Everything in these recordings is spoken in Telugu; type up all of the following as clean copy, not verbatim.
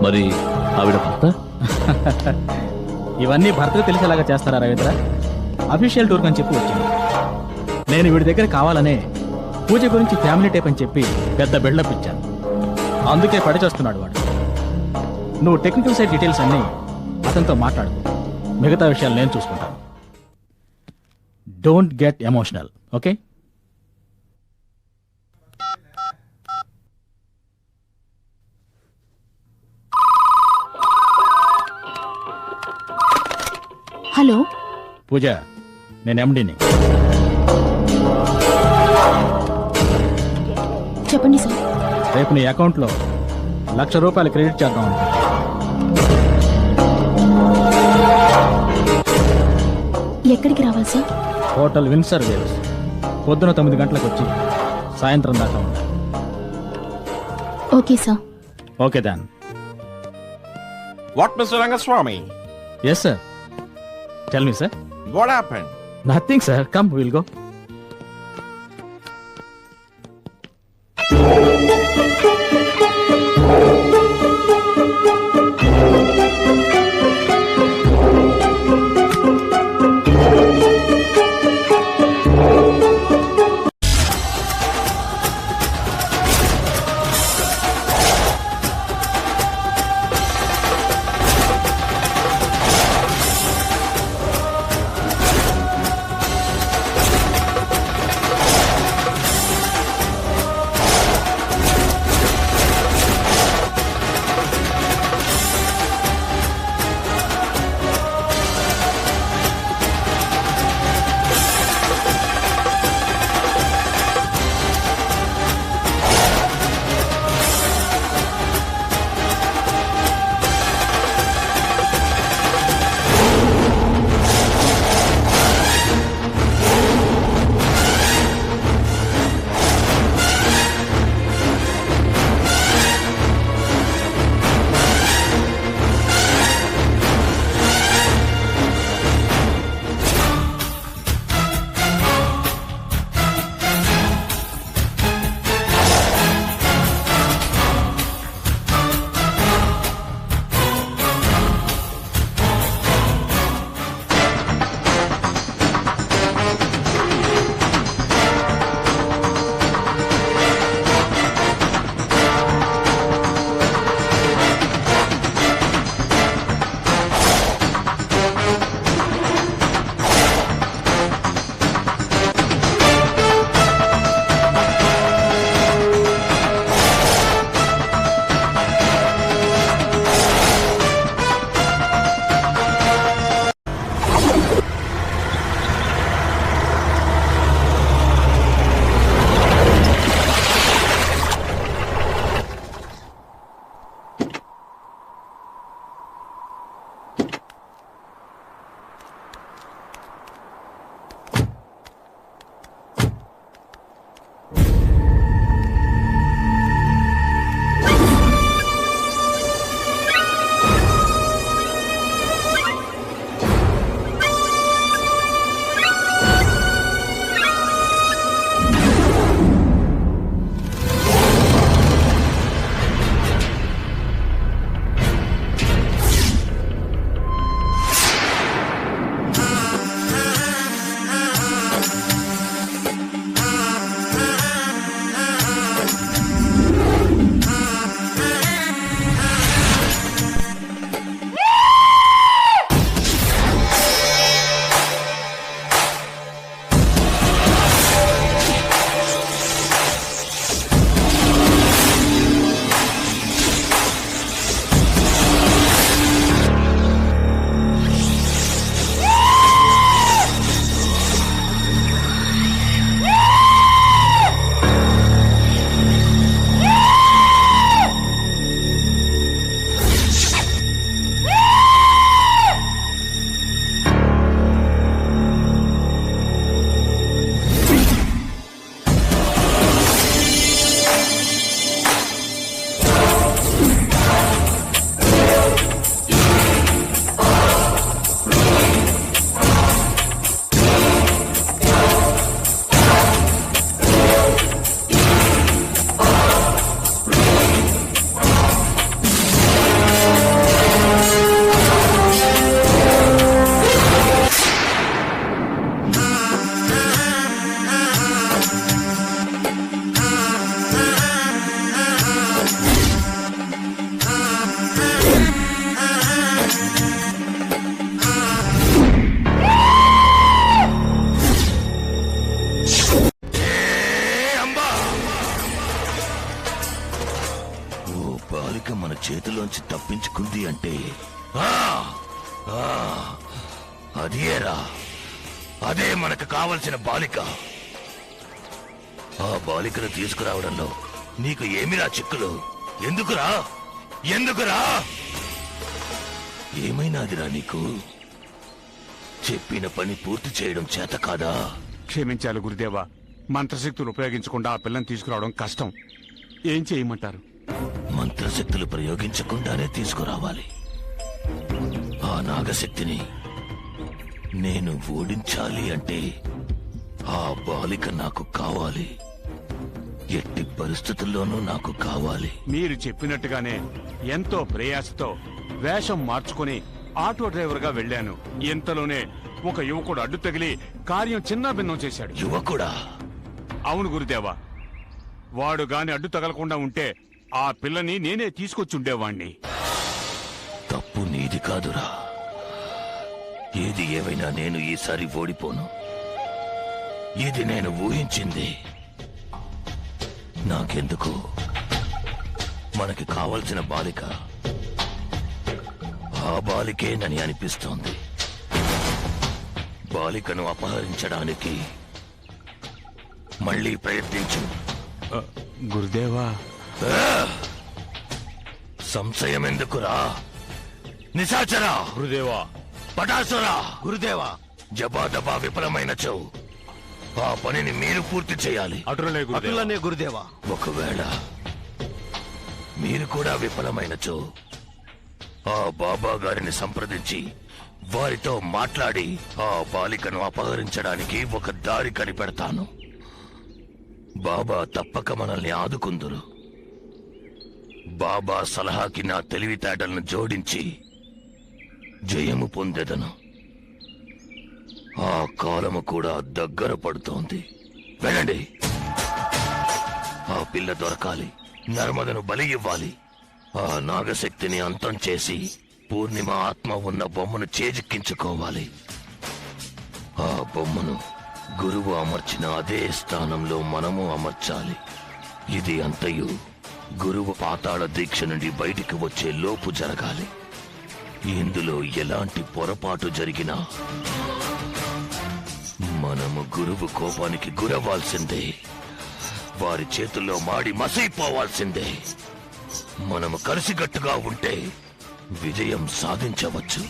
మరి ఆవిడ భర్త? ఇవన్నీ భర్తకు తెలిసేలాగా చేస్తారా రవీంద్ర? అఫీషియల్ టూర్ అని చెప్పి వచ్చింది. నేను వీడి దగ్గర కావాలనే పూజ గురించి ఫ్యామిలీ టైప్ అని చెప్పి పెద్ద బిల్డప్ ఇచ్చాను. అందుకే పడిచేస్తున్నాడు వాడు. నువ్వు టెక్నికల్ సైడ్ డీటెయిల్స్ అన్నీ అతనితో మాట్లాడు. మిగతా విషయాలు నేను చూసుకుంటాను. Don't get emotional, okay? Hello Pooja, నేను ఎండీని. చెప్పండి సార్. రేపు నీ అకౌంట్లో ₹1,00,000 క్రెడిట్ చేద్దాం అనుకుంటున్నా. ఎక్కడికి రావాలి సార్? Hotel Windsor waves. పొద్దున 9 గంటలకు వచ్చి సాయంత్రం దాకా ఉండాలి. Okay sir. Okay done. What, Mr. Rangaswamy? Yes sir. Tell me sir. What happened? Nothing sir. Come, will go. చేతిలోంచి తప్పించుకుంది అంటే ఆ! ఆ! అదేరా, అదే మనకు కావలసిన బాలిక. ఆ బాలికను తీసుకురావడంలో నీకు ఏమిరా చిక్కులు? ఎందుకురా ఎందుకురా ఏమైనాదిరా నీకు? చెప్పిన పని పూర్తి చేయడం చేత కాదా? క్షమించాలి గురుదేవా, మంత్రశక్తులు ఉపయోగించకుండా ఆ పిల్లని తీసుకురావడం కష్టం. ఏం చేయమంటారు? మంత్రశక్తులు ప్రయోగించకుండానే తీసుకురావాలి. ఆ నాగశక్తిని నేను ఓడించాలి అంటే ఆ బాలిక నాకు కావాలి. ఎట్టి పరిస్థితుల్లోనూ నాకు కావాలి. మీరు చెప్పినట్టుగానే ఎంతో ప్రయాసతో వేషం మార్చుకుని ఆటో డ్రైవర్ గా వెళ్ళాను. ఇంతలోనే ఒక యువకుడు అడ్డు తగిలి కార్యం చిన్న భిన్నం చేశాడు. యువకుడా? అవును గురుదేవా, వాడు గాని అడ్డు తగలకుండా ఉంటే ఆ పిల్లని నేనే తీసుకొచ్చి ఉండేవాణ్ణి. తప్పు నీది కాదురా. ఏది ఏమైనా నేను ఈసారి ఓడిపోను. ఇది నేను ఊహించింది. నాకెందుకు మనకి కావలసిన బాలిక ఆ బాలికేనని అనిపిస్తోంది. బాలికను అపహరించడానికి మళ్ళీ ప్రయత్నించు. గురుదేవా, సంశయం ఎందుకురా? నిశాచరా! గురుదేవా, పటాసురా! గురుదేవా! జబాదబా విఫలమైనచో ఆ పనిని మీరు పూర్తి చేయాలి. అటులనే గురుదేవా. అటులనే గురుదేవా. ఒకవేళ మీరు కూడా విఫలమైనచో ఆ బాబా గారిని సంప్రదించి వారితో మాట్లాడి ఆ బాలికను అపహరించడానికి ఒక దారి కనిపెడతాను. బాబా తప్పక మనల్ని ఆదుకుందురు. బాబా సలహాకి నా తెలివితేటలను జోడించి జయము పొందెదను. ఆ కాలము కూడా దగ్గర పడుతోంది. వెళ్ళండి. ఆ పిల్ల దొరకాలి. నర్మదను బలి ఇవ్వాలి. ఆ నాగశక్తిని అంతం చేసి పూర్ణిమ ఆత్మ ఉన్న బొమ్మను చేజిక్కించుకోవాలి. ఆ బొమ్మను గురువు అమర్చిన అదే స్థానంలో మనము అమర్చాలి. ఇది అంతయు గురువు పాతాళ దీక్ష నుండి బయటికి వచ్చే లోపు జరగాలి. ఇందులో ఎలాంటి పొరపాటు జరిగినా మనము గురువు కోపానికి గురవ్వాల్సిందే. వారి చేతుల్లో మాడి మసైపోవాల్సిందే. మనము కలిసికట్టుగా ఉంటే విజయం సాధించవచ్చు.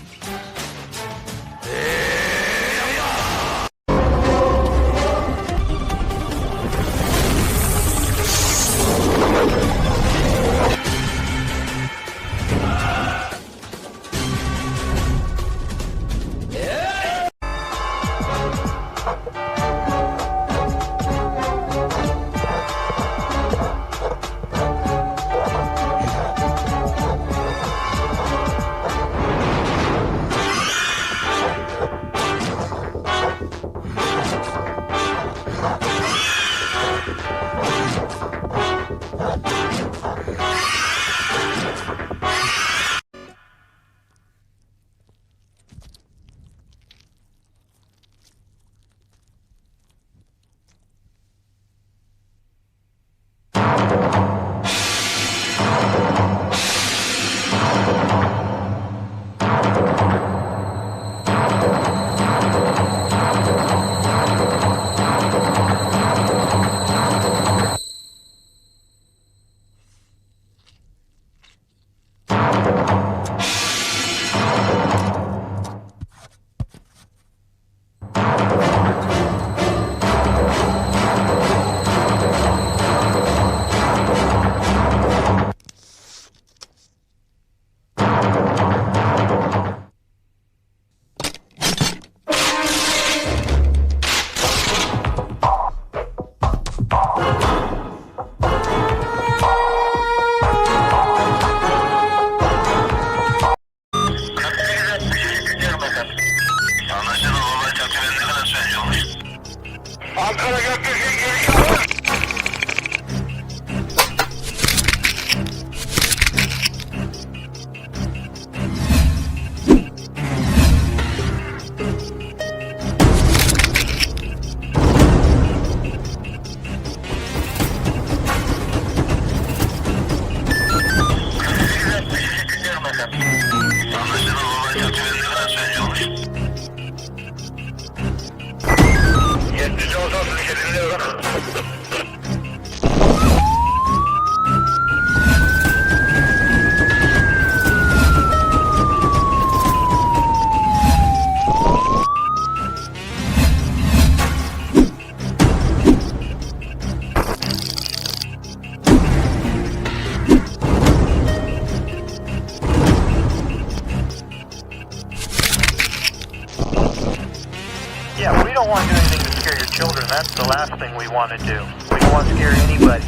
don't want to do anything to scare your children. That's the last thing we want to do. We don't want to scare anybody.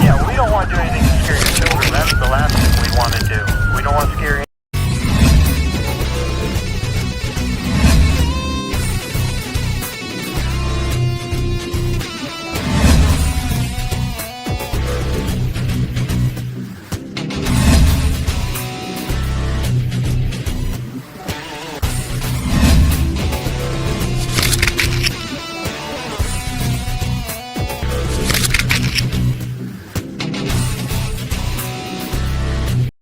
Yeah, we don't want to do anything to scare your children. That's the last thing we want to do. We don't want to scare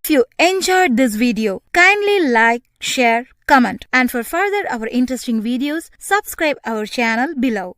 If you enjoyed this video, kindly like, share, comment, and for further our interesting videos, subscribe our channel below.